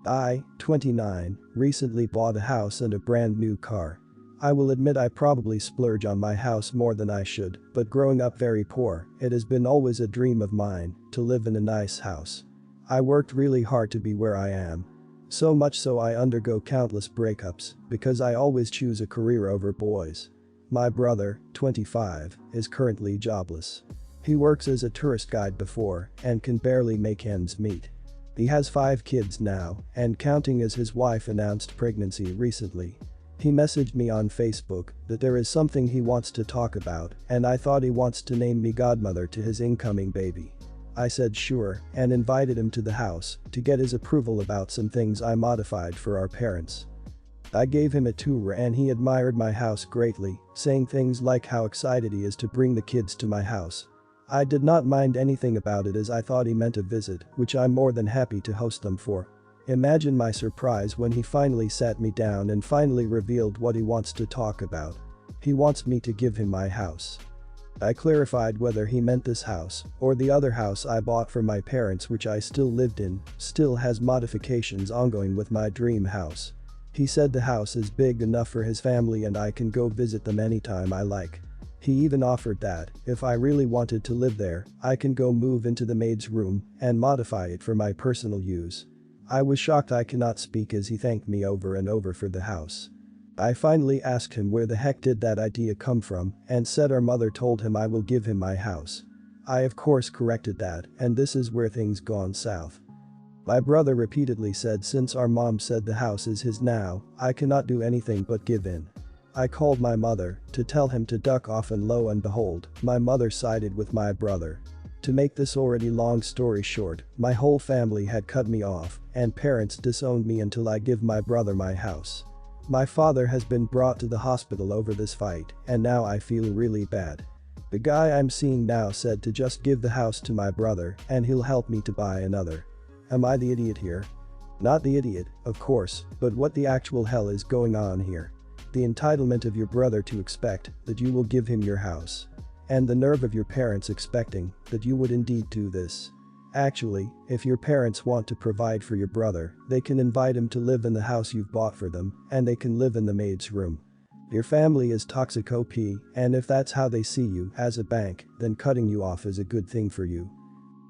I, 29, recently bought a house and a brand new car. I will admit I probably splurge on my house more than I should, but growing up very poor, it has been always a dream of mine to live in a nice house. I worked really hard to be where I am. So much so I undergo countless breakups because I always choose a career over boys. My brother, 25, is currently jobless. He works as a tourist guide before and can barely make ends meet. He has 5 kids now and counting as his wife announced pregnancy recently. He messaged me on Facebook that there is something he wants to talk about and I thought he wants to name me godmother to his incoming baby. I said sure and invited him to the house to get his approval about some things I modified for our parents. I gave him a tour and he admired my house greatly, saying things like how excited he is to bring the kids to my house. I did not mind anything about it as I thought he meant a visit, which I'm more than happy to host them for. Imagine my surprise when he finally sat me down and finally revealed what he wants to talk about. He wants me to give him my house. I clarified whether he meant this house or the other house I bought for my parents which I still lived in, still has modifications ongoing with my dream house. He said the house is big enough for his family and I can go visit them anytime I like. He even offered that, if I really wanted to live there, I can go move into the maid's room and modify it for my personal use. I was shocked I cannot speak as he thanked me over and over for the house. I finally asked him where the heck did that idea come from and said our mother told him I will give him my house. I of course corrected that and this is where things gone south. My brother repeatedly said since our mom said the house is his now, I cannot do anything but give in. I called my mother to tell him to duck off and lo and behold, my mother sided with my brother. To make this already long story short, my whole family had cut me off and parents disowned me until I give my brother my house. My father has been brought to the hospital over this fight and now I feel really bad. The guy I'm seeing now said to just give the house to my brother and he'll help me to buy another. Am I the idiot here? Not the idiot, of course, but what the actual hell is going on here? The entitlement of your brother to expect that you will give him your house. And the nerve of your parents expecting that you would indeed do this. Actually, if your parents want to provide for your brother, they can invite him to live in the house you've bought for them and they can live in the maid's room. Your family is toxic OP and if that's how they see you as a bank, then cutting you off is a good thing for you.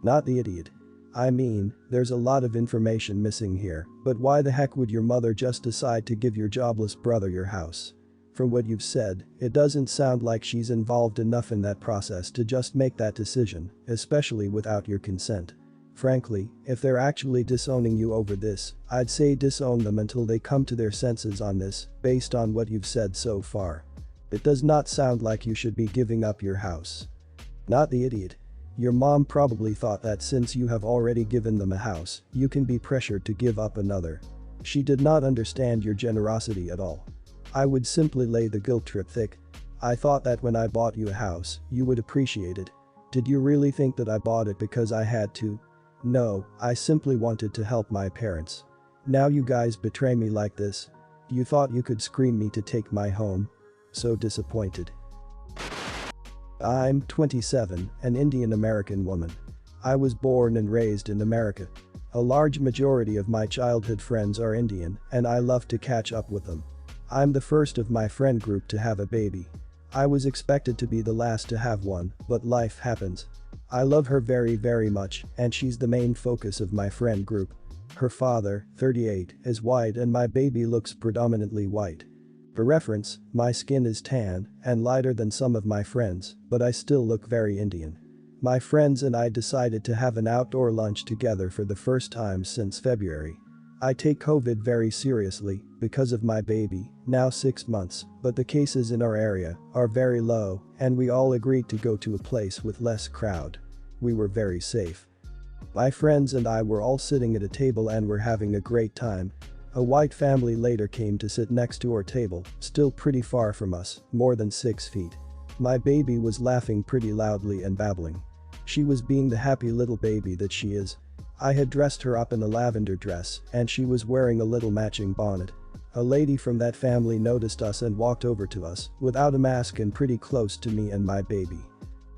Not the idiot. I mean, there's a lot of information missing here, but why the heck would your mother just decide to give your jobless brother your house? From what you've said, it doesn't sound like she's involved enough in that process to just make that decision, especially without your consent. Frankly, if they're actually disowning you over this, I'd say disown them until they come to their senses on this, based on what you've said so far. It does not sound like you should be giving up your house. Not the idiot. Your mom probably thought that since you have already given them a house, you can be pressured to give up another. She did not understand your generosity at all. I would simply lay the guilt trip thick. I thought that when I bought you a house, you would appreciate it. Did you really think that I bought it because I had to? No, I simply wanted to help my parents. Now you guys betray me like this. You thought you could scream me to take my home? So disappointed. I'm 27, an Indian American woman. I was born and raised in America. A large majority of my childhood friends are Indian and I love to catch up with them. I'm the first of my friend group to have a baby. I was expected to be the last to have one, but life happens. I love her very much and she's the main focus of my friend group. Her father, 38, is white and my baby looks predominantly white. For reference, my skin is tan and lighter than some of my friends, but I still look very Indian. My friends and I decided to have an outdoor lunch together for the first time since February. I take COVID very seriously because of my baby, now 6 months, but the cases in our area are very low and we all agreed to go to a place with less crowd. We were very safe. My friends and I were all sitting at a table and were having a great time. A white family later came to sit next to our table, still pretty far from us, more than 6 feet. My baby was laughing pretty loudly and babbling. She was being the happy little baby that she is. I had dressed her up in a lavender dress and she was wearing a little matching bonnet. A lady from that family noticed us and walked over to us, without a mask and pretty close to me and my baby.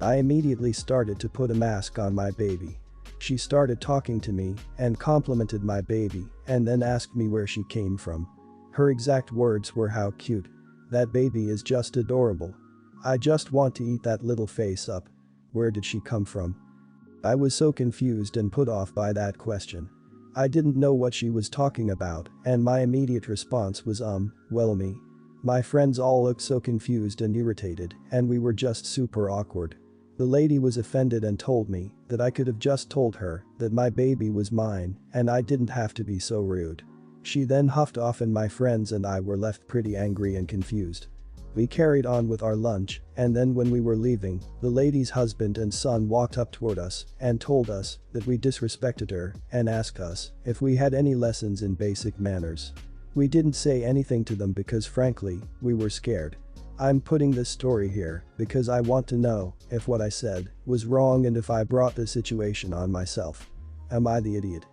I immediately started to put a mask on my baby. She started talking to me and complimented my baby and then asked me where she came from. Her exact words were, "How cute. That baby is just adorable. I just want to eat that little face up." Where did she come from? I was so confused and put off by that question. I didn't know what she was talking about, and my immediate response was well, me. My friends all looked so confused and irritated, and we were just super awkward. The lady was offended and told me that I could have just told her that my baby was mine and I didn't have to be so rude. She then huffed off and my friends and I were left pretty angry and confused. We carried on with our lunch, and then when we were leaving, the lady's husband and son walked up toward us and told us that we disrespected her and asked us if we had any lessons in basic manners. We didn't say anything to them because frankly, we were scared. I'm putting this story here because I want to know if what I said was wrong and if I brought the situation on myself. Am I the idiot?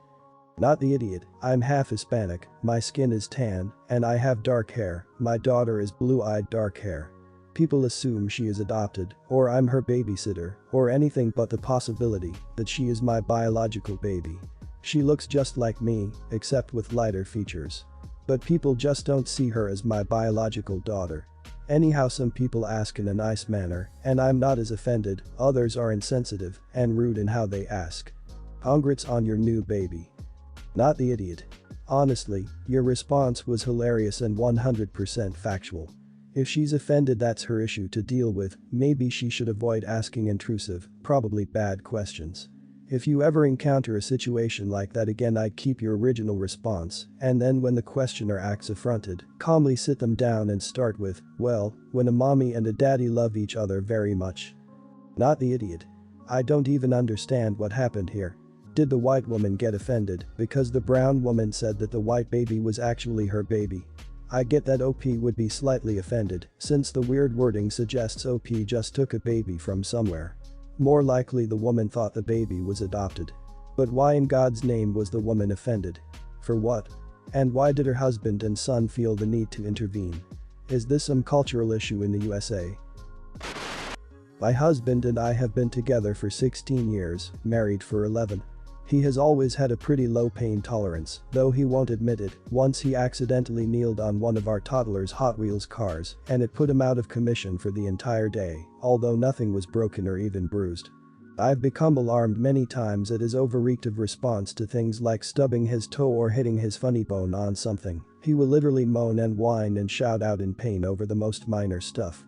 Not the idiot. I'm half Hispanic, my skin is tan, and I have dark hair. My daughter is blue-eyed dark hair. People assume she is adopted, or I'm her babysitter, or anything but the possibility that she is my biological baby. She looks just like me, except with lighter features. But people just don't see her as my biological daughter. Anyhow, some people ask in a nice manner, and I'm not as offended. Others are insensitive and rude in how they ask. Congrats on your new baby. Not the idiot. Honestly, your response was hilarious and 100% factual. If she's offended, that's her issue to deal with. Maybe she should avoid asking intrusive, probably bad questions. If you ever encounter a situation like that again, I'd keep your original response, and then when the questioner acts affronted, calmly sit them down and start with, "Well, when a mommy and a daddy love each other very much." Not the idiot. I don't even understand what happened here. Did the white woman get offended because the brown woman said that the white baby was actually her baby? I get that OP would be slightly offended, since the weird wording suggests OP just took a baby from somewhere. More likely the woman thought the baby was adopted. But why in God's name was the woman offended? For what? And why did her husband and son feel the need to intervene? Is this some cultural issue in the USA? My husband and I have been together for 16 years, married for 11. He has always had a pretty low pain tolerance, though he won't admit it. Once he accidentally kneeled on one of our toddler's Hot Wheels cars, and it put him out of commission for the entire day, although nothing was broken or even bruised. I've become alarmed many times at his overreactive response to things like stubbing his toe or hitting his funny bone on something. He will literally moan and whine and shout out in pain over the most minor stuff.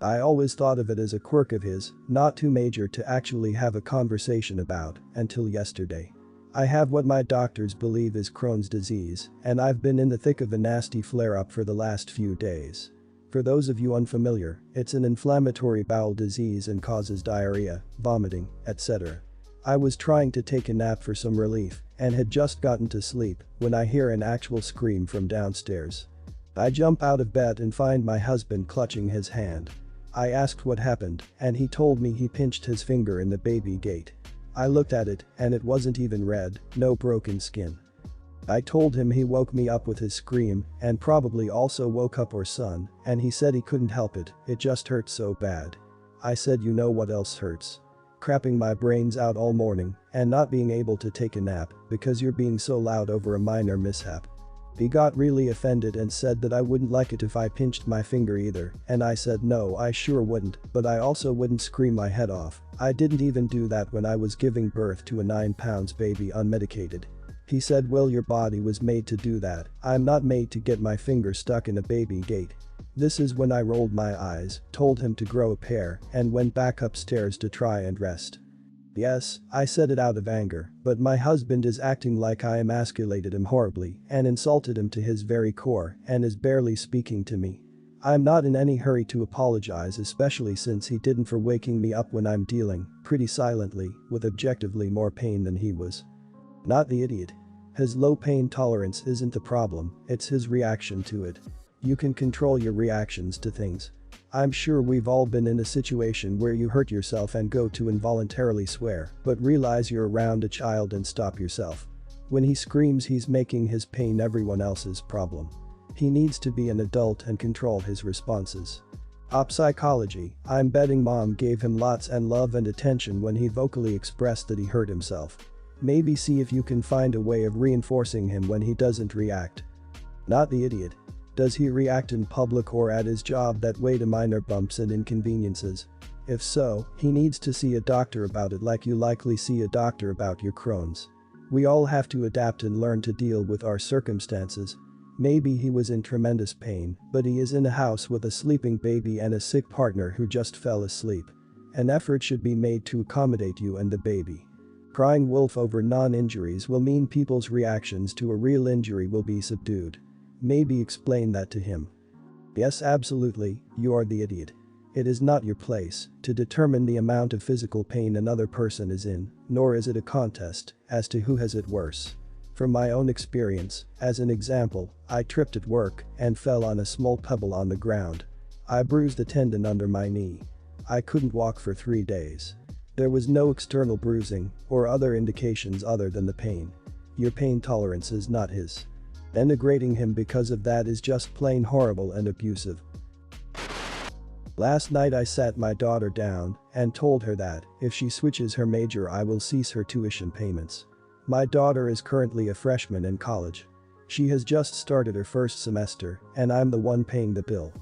I always thought of it as a quirk of his, not too major to actually have a conversation about, until yesterday. I have what my doctors believe is Crohn's disease, and I've been in the thick of a nasty flare-up for the last few days. For those of you unfamiliar, it's an inflammatory bowel disease and causes diarrhea, vomiting, etc. I was trying to take a nap for some relief, and had just gotten to sleep, when I hear an actual scream from downstairs. I jump out of bed and find my husband clutching his hand. I asked what happened, and he told me he pinched his finger in the baby gate. I looked at it, and it wasn't even red, no broken skin. I told him he woke me up with his scream, and probably also woke up our son, and he said he couldn't help it, it just hurt so bad. I said, you know what else hurts? Crapping my brains out all morning, and not being able to take a nap, because you're being so loud over a minor mishap. He got really offended and said that I wouldn't like it if I pinched my finger either, and I said no, I sure wouldn't, but I also wouldn't scream my head off. I didn't even do that when I was giving birth to a 9-pound baby unmedicated. He said, well, your body was made to do that. I'm not made to get my finger stuck in a baby gate. This is when I rolled my eyes, told him to grow a pair, and went back upstairs to try and rest. Yes, I said it out of anger, but my husband is acting like I emasculated him horribly and insulted him to his very core and is barely speaking to me. I'm not in any hurry to apologize, especially since he didn't, for waking me up when I'm dealing, pretty silently, with objectively more pain than he was. Not the idiot. His low pain tolerance isn't the problem, it's his reaction to it. You can control your reactions to things. I'm sure we've all been in a situation where you hurt yourself and go to involuntarily swear, but realize you're around a child and stop yourself. When he screams, he's making his pain everyone else's problem. He needs to be an adult and control his responses. Op psychology, I'm betting mom gave him lots and love and attention when he vocally expressed that he hurt himself. Maybe see if you can find a way of reinforcing him when he doesn't react. Not the idiot. Does he react in public or at his job that way to minor bumps and inconveniences? If so, he needs to see a doctor about it like you likely see a doctor about your Crohn's. We all have to adapt and learn to deal with our circumstances. Maybe he was in tremendous pain, but he is in a house with a sleeping baby and a sick partner who just fell asleep. An effort should be made to accommodate you and the baby. Crying wolf over non-injuries will mean people's reactions to a real injury will be subdued. Maybe explain that to him. Yes, absolutely, you are the idiot. It is not your place to determine the amount of physical pain another person is in, nor is it a contest as to who has it worse. From my own experience, as an example, I tripped at work and fell on a small pebble on the ground. I bruised a tendon under my knee. I couldn't walk for 3 days. There was no external bruising or other indications other than the pain. Your pain tolerance is not his. Denigrating him because of that is just plain horrible and abusive. Last night I sat my daughter down and told her that if she switches her major I will cease her tuition payments. My daughter is currently a freshman in college. She has just started her first semester and I'm the one paying the bill.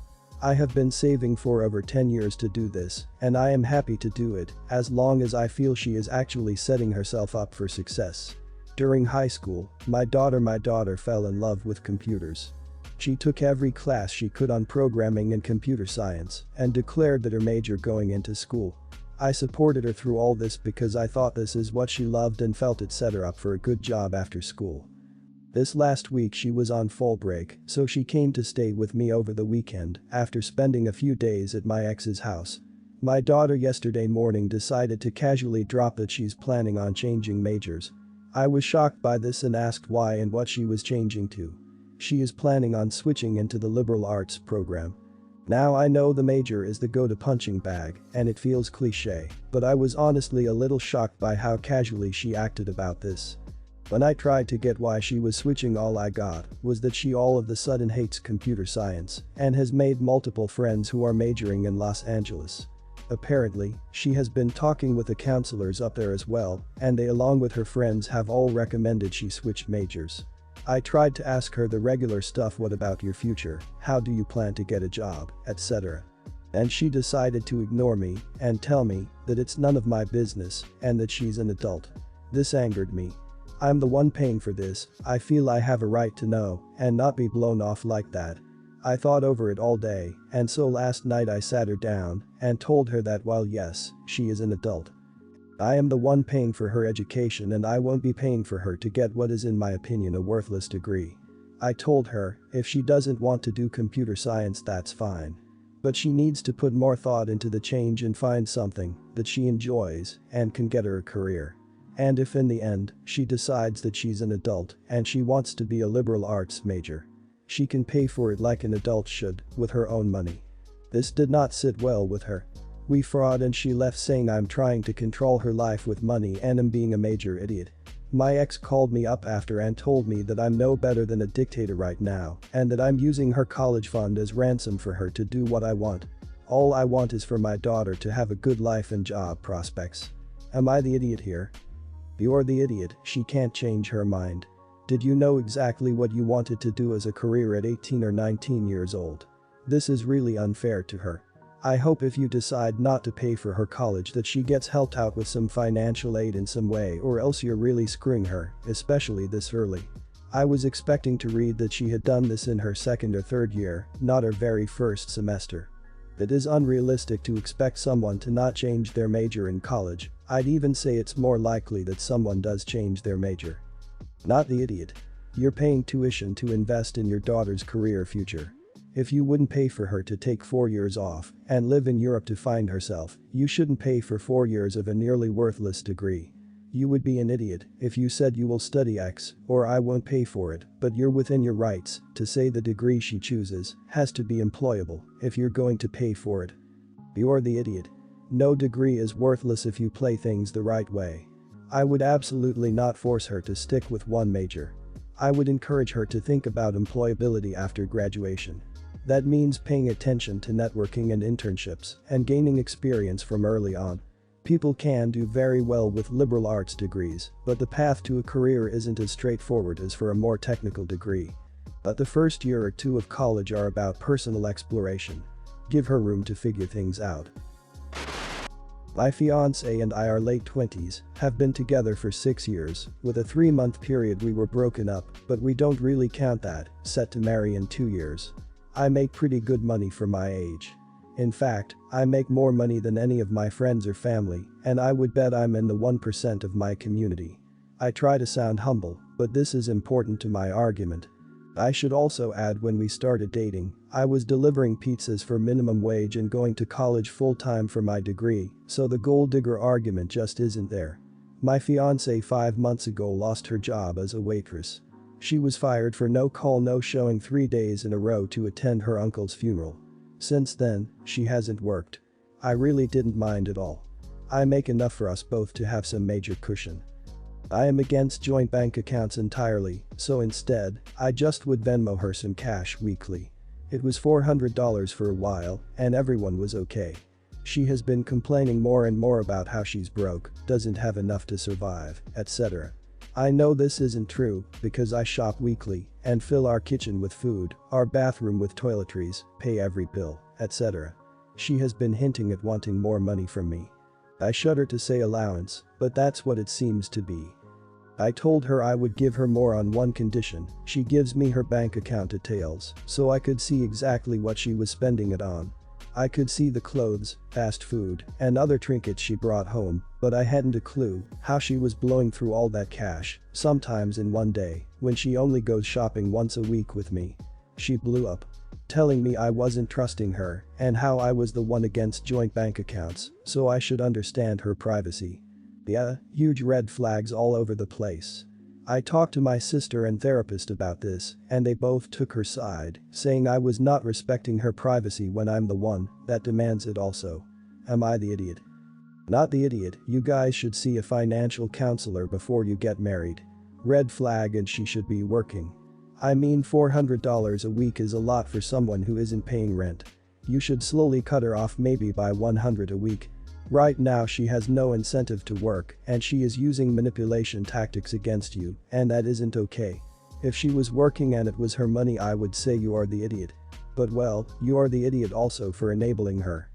I have been saving for over 10 years to do this and I am happy to do it as long as I feel she is actually setting herself up for success. During high school, my daughter fell in love with computers. She took every class she could on programming and computer science and declared that her major going into school. I supported her through all this because I thought this is what she loved and felt it set her up for a good job after school. This last week she was on fall break, so she came to stay with me over the weekend after spending a few days at my ex's house. My daughter yesterday morning decided to casually drop that she's planning on changing majors. I was shocked by this and asked why and what she was changing to. She is planning on switching into the liberal arts program. Now I know the major is the go-to punching bag and it feels cliche, but I was honestly a little shocked by how casually she acted about this. When I tried to get why she was switching, all I got was that she all of a sudden hates computer science and has made multiple friends who are majoring in Los Angeles. Apparently, she has been talking with the counselors up there as well, and they along with her friends have all recommended she switch majors. I tried to ask her the regular stuff, what about your future, how do you plan to get a job, etc. And she decided to ignore me and tell me that it's none of my business and that she's an adult. This angered me. I'm the one paying for this, I feel I have a right to know and not be blown off like that. I thought over it all day and so last night I sat her down and told her that while yes, she is an adult, I am the one paying for her education and I won't be paying for her to get what is in my opinion a worthless degree. I told her if she doesn't want to do computer science that's fine. But she needs to put more thought into the change and find something that she enjoys and can get her a career. And if in the end she decides that she's an adult and she wants to be a liberal arts major, she can pay for it like an adult should with her own money. This did not sit well with her. We fought and she left saying I'm trying to control her life with money and am being a major idiot. My ex called me up after and told me that I'm no better than a dictator right now and that I'm using her college fund as ransom for her to do what I want. All I want is for my daughter to have a good life and job prospects. Am I the idiot here? You're the idiot, she can't change her mind. Did you know exactly what you wanted to do as a career at 18 or 19 years old? This is really unfair to her. I hope if you decide not to pay for her college that she gets helped out with some financial aid in some way, or else you're really screwing her, especially this early. I was expecting to read that she had done this in her second or third year, not her very first semester. It is unrealistic to expect someone to not change their major in college. I'd even say it's more likely that someone does change their major. Not the idiot. You're paying tuition to invest in your daughter's career future. If you wouldn't pay for her to take 4 years off and live in Europe to find herself, you shouldn't pay for 4 years of a nearly worthless degree. You would be an idiot if you said you will study X or I won't pay for it, but you're within your rights to say the degree she chooses has to be employable if you're going to pay for it. You're the idiot. No degree is worthless if you play things the right way. I would absolutely not force her to stick with one major. I would encourage her to think about employability after graduation. That means paying attention to networking and internships and gaining experience from early on. People can do very well with liberal arts degrees, but the path to a career isn't as straightforward as for a more technical degree. But the first year or two of college are about personal exploration. Give her room to figure things out. My fiancé and I are late 20s, have been together for 6 years, with a 3-month period we were broken up, but we don't really count that, set to marry in 2 years. I make pretty good money for my age. In fact, I make more money than any of my friends or family, and I would bet I'm in the 1% of my community. I try to sound humble, but this is important to my argument. I should also add when we started dating, I was delivering pizzas for minimum wage and going to college full-time for my degree, so the gold digger argument just isn't there. My fiancée 5 months ago lost her job as a waitress. She was fired for no call no showing 3 days in a row to attend her uncle's funeral. Since then, she hasn't worked. I really didn't mind at all. I make enough for us both to have some major cushion. I am against joint bank accounts entirely, so instead, I just would Venmo her some cash weekly. It was $400 for a while, and everyone was okay. She has been complaining more and more about how she's broke, doesn't have enough to survive, etc. I know this isn't true because I shop weekly and fill our kitchen with food, our bathroom with toiletries, pay every bill, etc. She has been hinting at wanting more money from me. I shudder to say allowance, but that's what it seems to be. I told her I would give her more on one condition: she gives me her bank account details so I could see exactly what she was spending it on. I could see the clothes, fast food, and other trinkets she brought home, but I hadn't a clue how she was blowing through all that cash, sometimes in one day, when she only goes shopping once a week with me. She blew up, telling me I wasn't trusting her and how I was the one against joint bank accounts, so I should understand her privacy. Yeah, huge red flags all over the place. I talked to my sister and therapist about this, and they both took her side, saying I was not respecting her privacy when I'm the one that demands it also. Am I the idiot? Not the idiot. You guys should see a financial counselor before you get married. Red flag, and she should be working. I mean, $400 a week is a lot for someone who isn't paying rent. You should slowly cut her off, maybe by $100 a week. Right now she has no incentive to work and she is using manipulation tactics against you, and that isn't okay. If she was working and it was her money, I would say you are the idiot. But well, you are the idiot also for enabling her.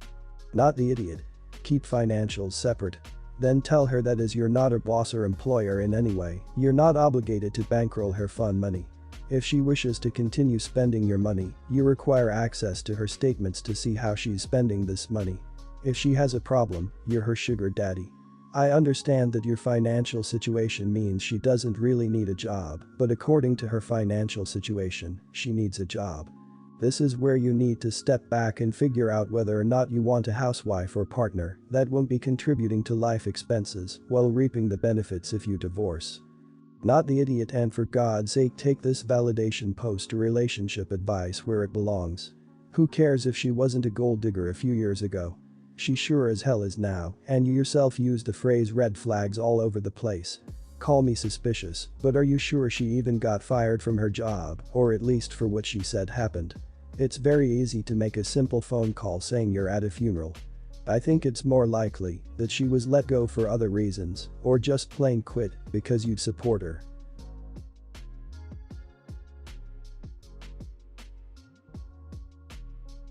Not the idiot. Keep financials separate. Then tell her that as you're not her boss or employer in any way, you're not obligated to bankroll her fun money. If she wishes to continue spending your money, you require access to her statements to see how she's spending this money. If she has a problem, you're her sugar daddy. I understand that your financial situation means she doesn't really need a job, but according to her financial situation, she needs a job. This is where you need to step back and figure out whether or not you want a housewife or partner that won't be contributing to life expenses while reaping the benefits if you divorce. Not the idiot, and for God's sake, take this validation post to relationship advice where it belongs. Who cares if she wasn't a gold digger a few years ago? She sure as hell is now, and you yourself used the phrase red flags all over the place. Call me suspicious, but are you sure she even got fired from her job, or at least for what she said happened? It's very easy to make a simple phone call saying you're at a funeral. I think it's more likely that she was let go for other reasons, or just plain quit because you'd support her.